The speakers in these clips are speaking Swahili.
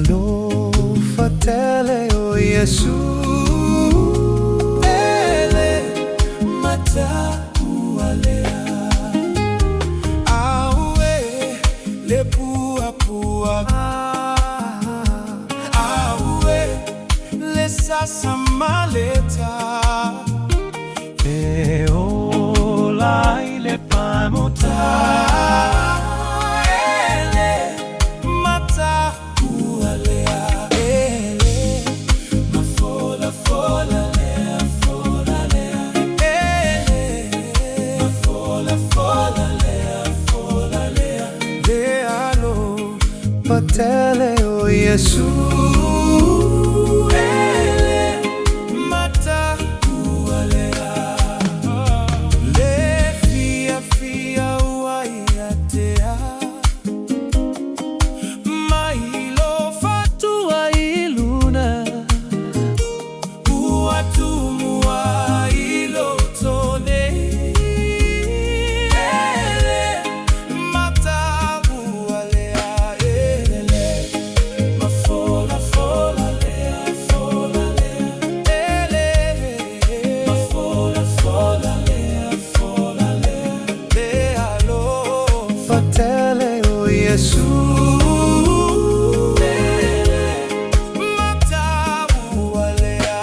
Lealo fatele o Yesu ele mata ualea awe le pua pua awe le sasa maleta e ola ile pamota Fatele o Yesu ele mata ualea le fia fia uaiatea mailo fatua iluna uatumua ilotone ele mata ualea Fatele o Yesu ele mata ualea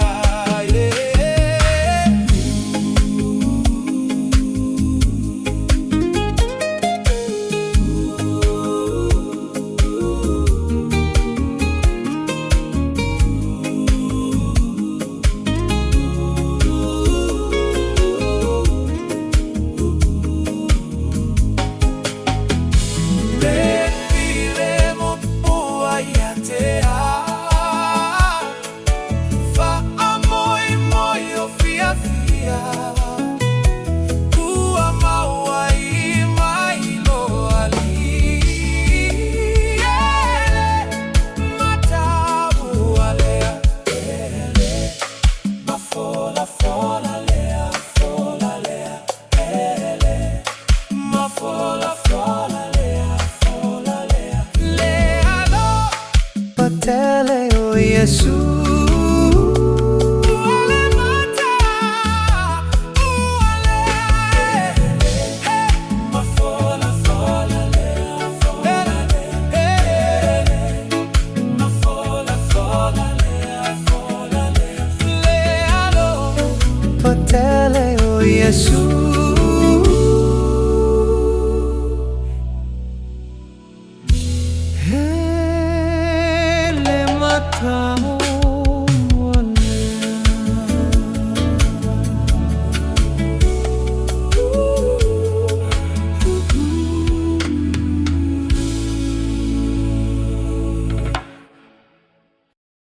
Fatele o Yesu ele mata ualea mafola fola lea fola mafola fola lea fola lealo Fatele o Yesu ele mata